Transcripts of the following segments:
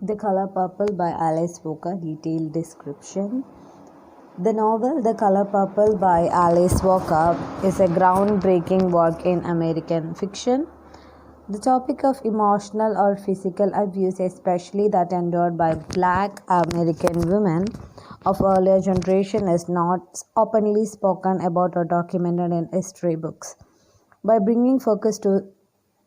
The Color Purple by Alice Walker. Detailed description. The novel The Color Purple by Alice Walker is a groundbreaking work in American fiction. The topic of emotional or physical abuse, especially that endured by Black American women of earlier generation, is not openly spoken about or documented in history books. By bringing focus to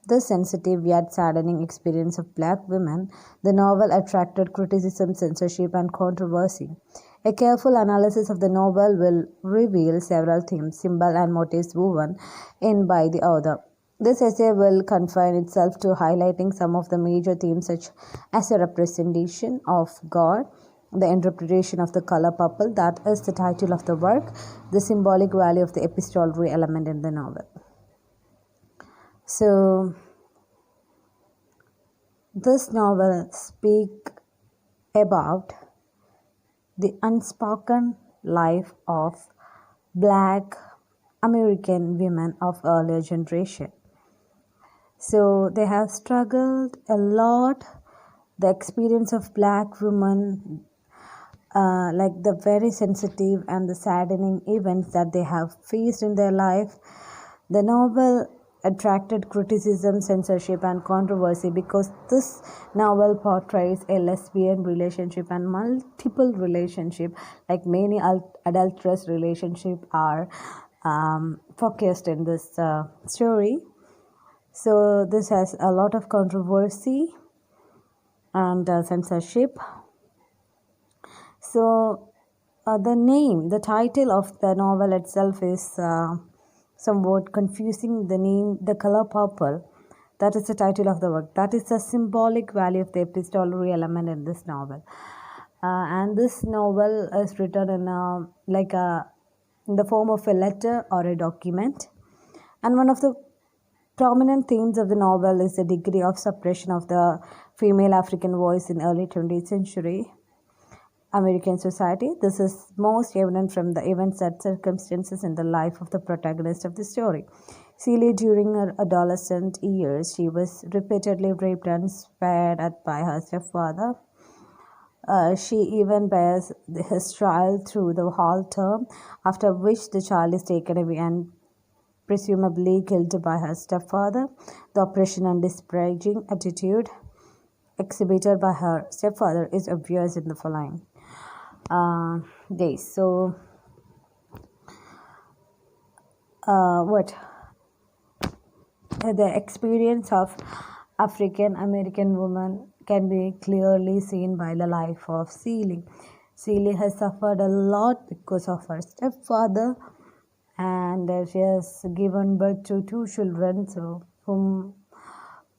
the sensitive yet saddening experience of Black women, the novel attracted criticism, censorship, and controversy. A careful analysis of the novel will reveal several themes, symbols, and motifs woven in by the author. This essay will confine itself to highlighting some of the major themes, such as a representation of God, the interpretation of the color purple, that is the title of the work, the symbolic value of the epistolary element in the novel. So, this novel speaks about the unspoken life of Black American women of earlier generation. So they have struggled a lot. The experience of Black women, like the very sensitive and the saddening events that they have faced in their life. The novel attracted criticism, censorship, and controversy because this novel portrays a lesbian relationship and multiple relationship, like many adulterous relationship are focused in this story. So this has a lot of controversy and censorship. So the title of the novel itself is somewhat confusing. The name, The Color Purple, that is the title of the work. That is the symbolic value of the epistolary element in this novel. And this novel is written in in the form of a letter or a document. And one of the prominent themes of the novel is the degree of suppression of the female African voice in early 20th century American society. This is most evident from the events and circumstances in the life of the protagonist of the story. Celie, during her adolescent years, she was repeatedly raped and spared at by her stepfather. She even bears his child through the whole term, after which the child is taken away and presumably killed by her stepfather. The oppression and disparaging attitude exhibited by her stepfather is obvious in the following days. So, the experience of African American woman can be clearly seen by the life of Celie. Celie has suffered a lot because of her stepfather, and she has given birth to two children, so whom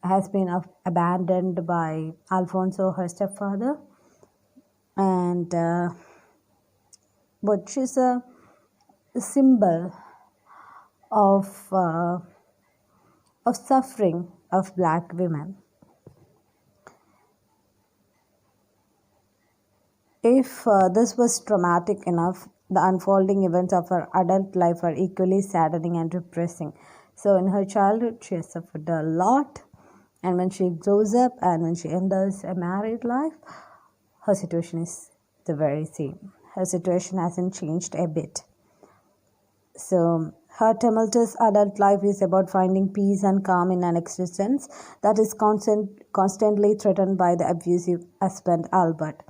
has been abandoned by Alfonso, her stepfather, and but she's a symbol of suffering of Black women. If this was traumatic enough, the unfolding events of her adult life are equally saddening and depressing. So in her childhood, she has suffered a lot, and when she grows up and when she enters a married life, her situation is the very same. Her situation hasn't changed a bit. So her tumultuous adult life is about finding peace and calm in an existence that is constantly threatened by the abusive husband Albert,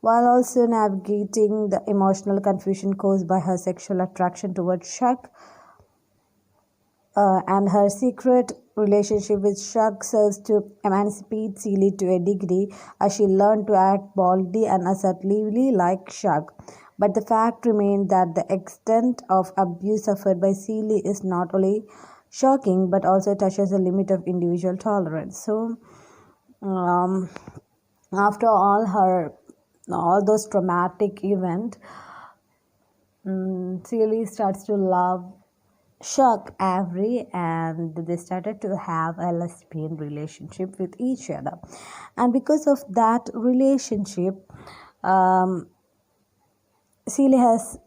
while also navigating the emotional confusion caused by her sexual attraction towards Chuck. And her secret relationship with Chuck serves to emancipate Celie to a degree, as she learned to act boldly and assertively like Chuck. But the fact remains that the extent of abuse suffered by Celie is not only shocking but also touches the limit of individual tolerance. So, after all those traumatic events, Celie starts to love Chuck Avery, and they started to have a lesbian relationship with each other. And because of that relationship, Celie has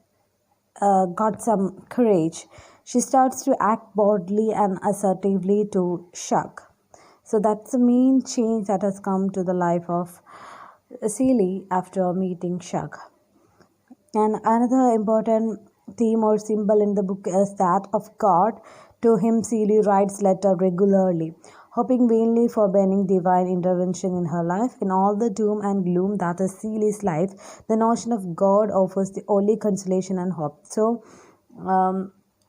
got some courage. She starts to act boldly and assertively to Chuck. So that's the main change that has come to the life of Seeley after meeting Shug. And another important theme or symbol in the book is that of God. To him, Seeley writes letter regularly, hoping vainly for beginning divine intervention in her life. In all the doom and gloom that is Seeley's life, the notion of God offers the only consolation and hope. So,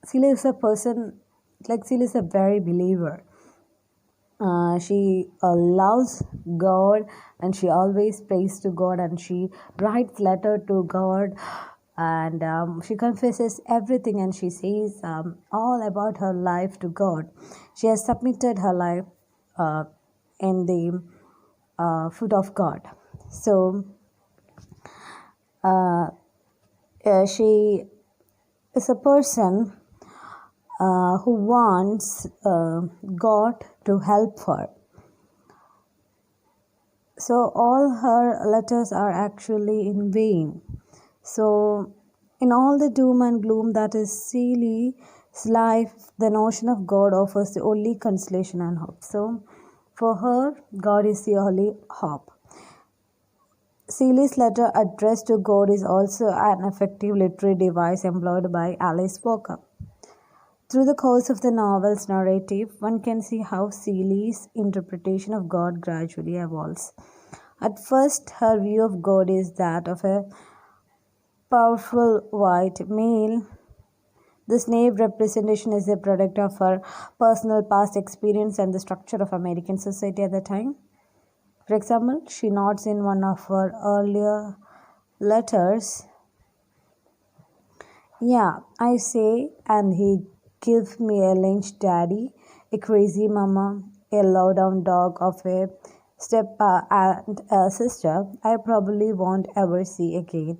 Seeley is a person, like Seeley is a very believer. She loves God and she always prays to God and she writes letter to God and she confesses everything and she says all about her life to God. She has submitted her life uh, in the foot of God. So she is a person who wants God to help her. So all her letters are actually in vain. So in all the doom and gloom that is Seeley's life, the notion of God offers the only consolation and hope. So for her, God is the only hope. Seeley's letter addressed to God is also an effective literary device employed by Alice Walker. Through the course of the novel's narrative, one can see how Seeley's interpretation of God gradually evolves. At first, her view of God is that of a powerful white male. This naive representation is a product of her personal past experience and the structure of American society at the time. For example, she notes in one of her earlier letters, "Yeah, I say, and he give me a lynch daddy, a crazy mama, a low-down dog of a step and a sister I probably won't ever see again.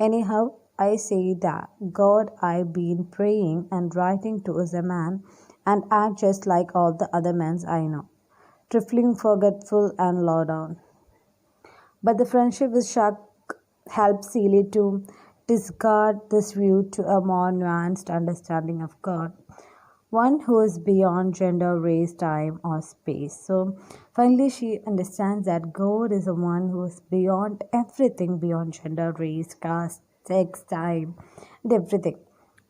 Anyhow, I say that God I been praying and writing to is a man and act just like all the other men I know, trifling, forgetful, and low down." But the friendship with Shug helped Seeley to discard this view to a more nuanced understanding of God, one who is beyond gender, race, time, or space. So finally, she understands that God is the one who is beyond everything, beyond gender, race, caste, sex, time, and everything.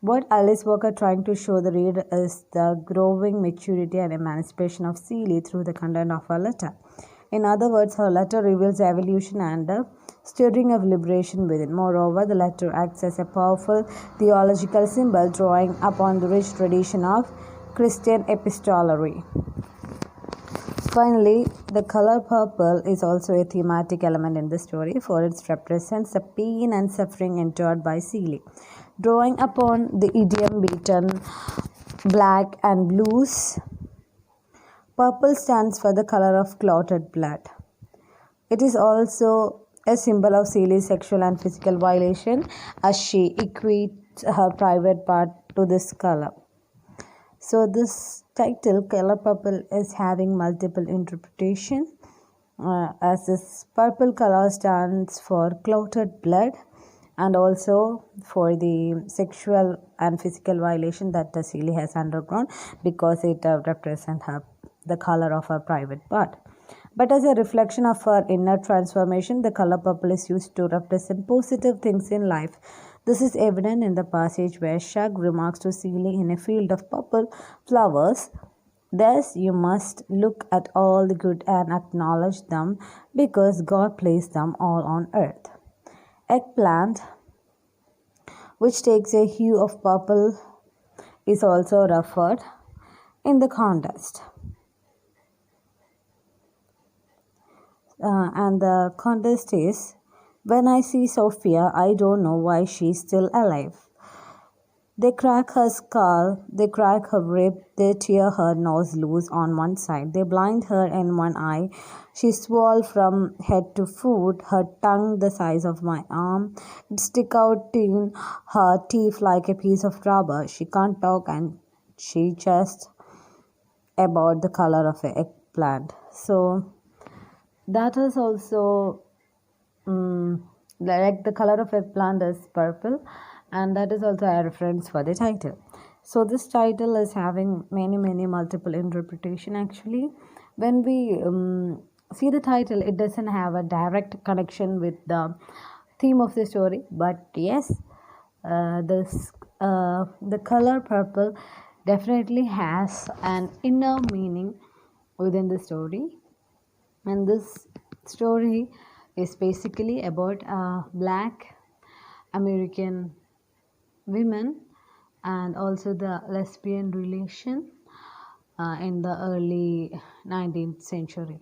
What Alice Walker trying to show the reader is the growing maturity and emancipation of Seeley through the content of her letter. In other words, her letter reveals evolution and the stirring of liberation within. Moreover, the letter acts as a powerful theological symbol drawing upon the rich tradition of Christian epistolary. Finally, the color purple is also a thematic element in the story, for it represents the pain and suffering endured by Seeley. Drawing upon the idiom beaten black and blues, purple stands for the color of clotted blood. It is also a symbol of Seeley's sexual and physical violation as she equates her private part to this color. So this title, Color Purple, is having multiple interpretation as this purple color stands for clotted blood and also for the sexual and physical violation that Seeley has undergone because it represents the color of her private part. But as a reflection of her inner transformation, the color purple is used to represent positive things in life. This is evident in the passage where Shug remarks to Seeley in a field of purple flowers, "Thus you must look at all the good and acknowledge them because God placed them all on earth." Eggplant, which takes a hue of purple, is also referred in the context. And the contest is, "When I see Sophia, I don't know why she's still alive. They crack her skull, they crack her rib, they tear her nose loose on one side, they blind her in one eye. She swole from head to foot, her tongue the size of my arm. It stick out in her teeth like a piece of rubber. She can't talk and she just about the color of an eggplant." So that is also like the color of a plant is purple, and that is also a reference for the title. So this title is having many multiple interpretation. Actually, when we see the title, it doesn't have a direct connection with the theme of the story, but yes, the color purple definitely has an inner meaning within the story. And this story is basically about black American women and also the lesbian relation in the early 19th century.